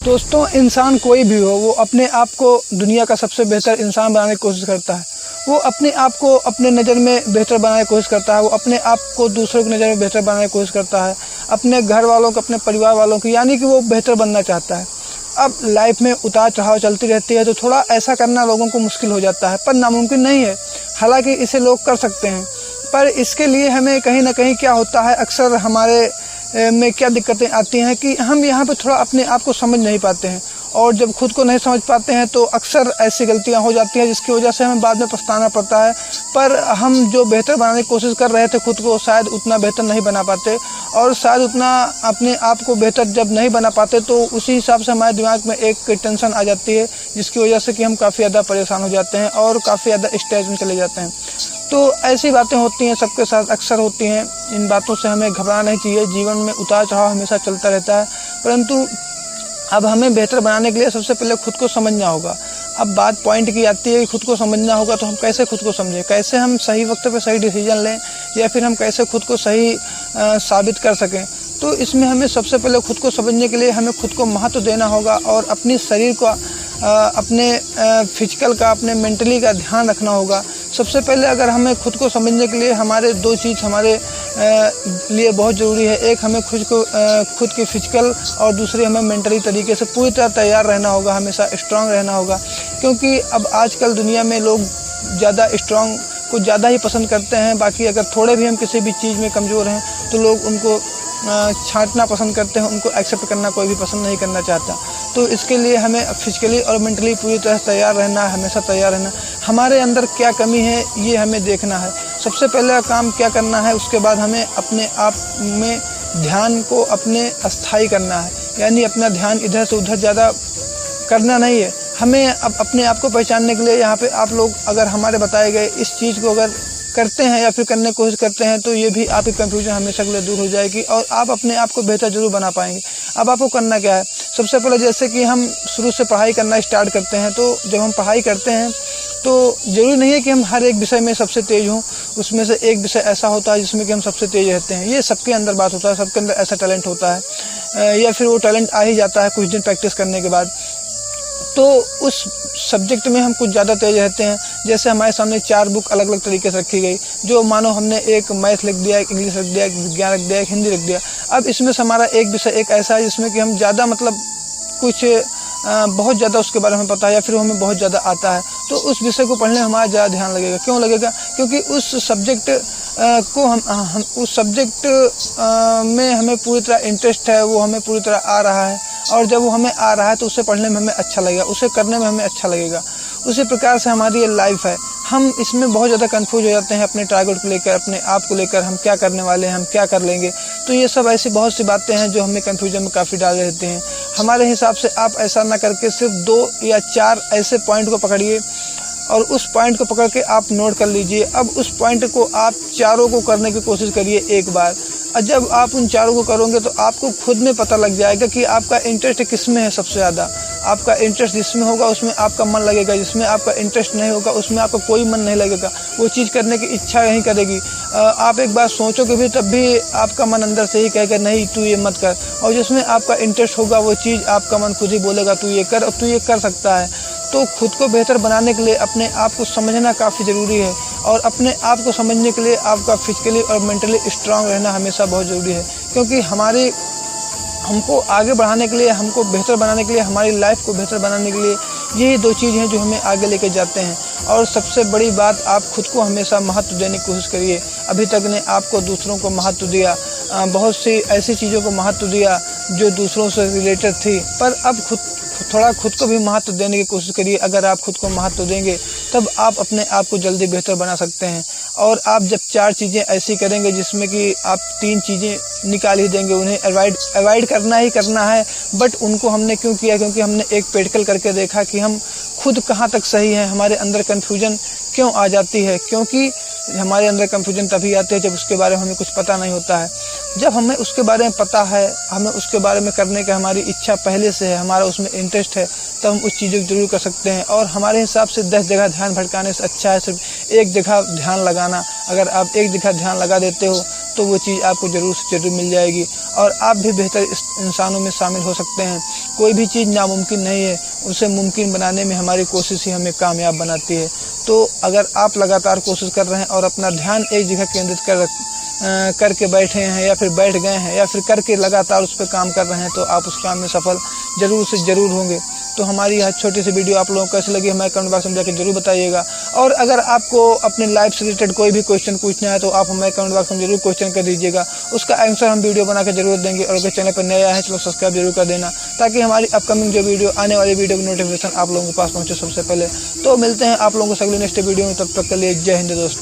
दोस्तों, इंसान कोई भी हो, वो अपने आप को दुनिया का सबसे बेहतर इंसान बनाने की कोशिश करता है। वो अपने आप को अपने नज़र में बेहतर बनाने की कोशिश करता है। वो अपने आप को दूसरों की नज़र में बेहतर बनाने की कोशिश करता है, अपने घर वालों को, अपने परिवार वालों की, यानी कि वो बेहतर बनना चाहता है। अब लाइफ में उतार चढ़ाव चलती रहती है, तो थोड़ा ऐसा करना लोगों को मुश्किल हो जाता है, पर नामुमकिन नहीं है। हालांकि इसे लोग कर सकते हैं, पर इसके लिए हमें कहीं ना कहीं क्या होता है, अक्सर हमारे में क्या दिक्कतें आती हैं कि हम यहाँ पे थोड़ा अपने आप को समझ नहीं पाते हैं, और जब खुद को नहीं समझ पाते हैं तो अक्सर ऐसी गलतियाँ हो जाती हैं जिसकी वजह से हमें बाद में पछताना पड़ता है। पर हम जो बेहतर बनाने की कोशिश कर रहे थे खुद को, शायद उतना बेहतर नहीं बना पाते, और शायद उतना अपने आप को बेहतर जब नहीं बना पाते तो उसी हिसाब से हमारे दिमाग में एक टेंशन आ जाती है, जिसकी वजह से कि हम काफ़ी ज़्यादा परेशान हो जाते हैं और काफ़ी ज़्यादा स्टेज में चले जाते हैं। तो ऐसी बातें होती हैं, सबके साथ अक्सर होती हैं। इन बातों से हमें घबराना नहीं चाहिए। जीवन में उतार चढ़ाव हमेशा चलता रहता है, परंतु अब हमें बेहतर बनाने के लिए सबसे पहले खुद को समझना होगा। अब बात पॉइंट की आती है कि खुद को समझना होगा, तो हम कैसे खुद को समझें, कैसे हम सही वक्त पे सही डिसीजन लें, या फिर हम कैसे खुद को सही साबित कर सकें। तो इसमें हमें सबसे पहले खुद को समझने के लिए हमें खुद को महत्व देना होगा, और अपनी शरीर को, अपने फिजिकल का, अपने मेंटली का ध्यान रखना होगा। सबसे पहले अगर हमें खुद को समझने के लिए हमारे दो चीज़ हमारे लिए बहुत ज़रूरी है। एक, हमें खुद की फिजिकल, और दूसरी हमें मेंटली तरीके से पूरी तरह तैयार रहना होगा, हमेशा स्ट्रांग रहना होगा। क्योंकि अब आजकल दुनिया में लोग ज़्यादा स्ट्रांग को ज़्यादा ही पसंद करते हैं। बाकी अगर थोड़े भी हम किसी भी चीज़ में कमज़ोर हैं तो लोग उनको छांटना पसंद करते हैं, उनको एक्सेप्ट करना कोई भी पसंद नहीं करना चाहता। तो इसके लिए हमें फिजिकली और मेंटली पूरी तरह तैयार रहना है, हमेशा तैयार रहना। हमारे अंदर क्या कमी है ये हमें देखना है। सबसे पहले काम क्या करना है, उसके बाद हमें अपने आप में ध्यान को अपने अस्थायी करना है, यानी अपना ध्यान इधर से उधर ज़्यादा करना नहीं है। हमें अब अपने आप को पहचानने के लिए यहाँ पे आप लोग अगर हमारे बताए गए इस चीज़ को अगर करते हैं या फिर करने की कोशिश करते हैं, तो ये भी आपकी कंफ्यूजन हमेशा के लिए दूर हो जाएगी, और आप अपने आप को बेहतर जरूर बना पाएंगे। अब आपको करना क्या है, सबसे पहले जैसे कि हम शुरू से पढ़ाई करना स्टार्ट करते हैं, तो जब हम पढ़ाई करते हैं तो ज़रूरी नहीं है कि हम हर एक विषय में सबसे तेज़ हों। उसमें से एक विषय ऐसा होता है जिसमें कि हम सबसे तेज़ रहते हैं। ये सबके अंदर बात होता है, सबके अंदर ऐसा टैलेंट होता है, या फिर वो टैलेंट आ ही जाता है कुछ दिन प्रैक्टिस करने के बाद। तो उस सब्जेक्ट में हम कुछ ज़्यादा तेज रहते हैं। जैसे हमारे सामने 4 बुक अलग अलग तरीके से रखी गई, जो मानो हमने एक मैथ लिख दिया, एक इंग्लिश रख दिया, एक विज्ञान रख दिया, एक हिंदी रख दिया। अब इसमें से हमारा एक विषय एक ऐसा है जिसमें कि हम ज़्यादा मतलब कुछ बहुत ज़्यादा उसके बारे में पता है, या फिर हमें बहुत ज़्यादा आता है, तो उस विषय को पढ़ने में हमारा ज़्यादा ध्यान लगेगा। क्यों लगेगा? क्योंकि उस सब्जेक्ट को हम उस सब्जेक्ट में हमें पूरी तरह इंटरेस्ट है, वो हमें पूरी तरह आ रहा है, और जब वो हमें आ रहा है तो उसे पढ़ने में हमें अच्छा लगेगा, उसे करने में हमें अच्छा लगेगा। उसी प्रकार से हमारी ये लाइफ है। हम इसमें बहुत ज़्यादा कंफ्यूज हो जाते हैं अपने टारगेट को लेकर, अपने आप को लेकर, हम क्या करने वाले हैं, हम क्या कर लेंगे। तो ये सब ऐसी बहुत सी बातें हैं जो हमें कंफ्यूजन में काफ़ी डाल देते हैं। हमारे हिसाब से आप ऐसा ना करके सिर्फ 2 या 4 ऐसे पॉइंट को पकड़िए, और उस पॉइंट को पकड़ के आप नोट कर लीजिए। अब उस पॉइंट को आप चारों को करने की कोशिश करिए एक बार, और जब आप उन चारों को करोगे तो आपको खुद में पता लग जाएगा कि आपका इंटरेस्ट किस में है सबसे ज़्यादा। आपका इंटरेस्ट जिसमें होगा उसमें आपका मन लगेगा, जिसमें आपका इंटरेस्ट नहीं होगा उसमें आपका कोई मन नहीं लगेगा, वो चीज़ करने की इच्छा नहीं करेगी। आप एक बार सोचोगे भी तब भी आपका मन अंदर से ही कहेगा नहीं तू ये मत कर, और जिसमें आपका इंटरेस्ट होगा वो चीज़ आपका मन खुद ही बोलेगा तू ये कर, और तू ये कर सकता है। तो खुद को बेहतर बनाने के लिए अपने आप को समझना काफ़ी ज़रूरी है, और अपने आप को समझने के लिए आपका फिजिकली और मेंटली स्ट्रांग रहना हमेशा बहुत ज़रूरी है। क्योंकि हमको आगे बढ़ाने के लिए, हमको बेहतर बनाने के लिए, हमारी लाइफ को बेहतर बनाने के लिए यही 2 चीज़ हैं जो हमें आगे लेके जाते हैं। और सबसे बड़ी बात, आप खुद को हमेशा महत्व देने की कोशिश करिए। अभी तक ने आपको दूसरों को महत्व दिया, बहुत सी ऐसी चीज़ों को महत्व दिया जो दूसरों से रिलेटेड थी, पर अब थोड़ा खुद को भी महत्व देने की कोशिश करिए। अगर आप खुद को महत्व देंगे तब आप अपने आप को जल्दी बेहतर बना सकते हैं। और आप जब 4 चीज़ें ऐसी करेंगे जिसमें कि आप 3 चीज़ें निकाल ही देंगे, उन्हें अवॉइड करना ही करना है। बट उनको हमने क्यों किया? क्योंकि हमने एक प्रैक्टिकल करके देखा कि हम खुद कहाँ तक सही हैं, हमारे अंदर कन्फ्यूजन क्यों आ जाती है। क्योंकि हमारे अंदर कन्फ्यूजन तभी आती है जब उसके बारे में हमें कुछ पता नहीं होता है। जब हमें उसके बारे में पता है, हमें उसके बारे में करने का हमारी इच्छा पहले से है, हमारा उसमें इंटरेस्ट है, तो हम उस चीज़ों को जरूर कर सकते हैं। और हमारे हिसाब से 10 जगह ध्यान भटकाने से अच्छा है सिर्फ एक जगह ध्यान लगाना। अगर आप एक जगह ध्यान लगा देते हो तो वो चीज़ आपको ज़रूर से ज़रूर मिल जाएगी, और आप भी बेहतर इंसानों में शामिल हो सकते हैं। कोई भी चीज़ नामुमकिन नहीं है, उसे मुमकिन बनाने में हमारी कोशिश ही हमें कामयाब बनाती है। तो अगर आप लगातार कोशिश कर रहे हैं और अपना ध्यान एक जगह केंद्रित करके बैठे हैं या फिर बैठ गए हैं या फिर करके लगातार उस पर काम कर रहे हैं, तो आप उस काम में सफल जरूर से ज़रूर होंगे। तो हमारी यह छोटी सी वीडियो आप लोगों को कैसी लगी हमें कमेंट बॉक्स में जाकर जरूर बताइएगा। और अगर आपको अपने लाइफ से रिलेटेड कोई भी क्वेश्चन पूछना है तो आप हमें कमेंट बॉक्स में जरूर क्वेश्चन कर दीजिएगा, उसका आंसर हम वीडियो बना कर जरूर देंगे। और अगर चैनल पर नया है चलो सब्सक्राइब जरूर कर देना, ताकि हमारी अपकमिंग जो वीडियो आने वाली वीडियो की नोटिफिकेशन आप लोगों के पास पहुंचे सबसे पहले। तो मिलते हैं आप लोगों को अगले नेक्स्ट वीडियो में, तब तक के लिए जय हिंद दोस्तों।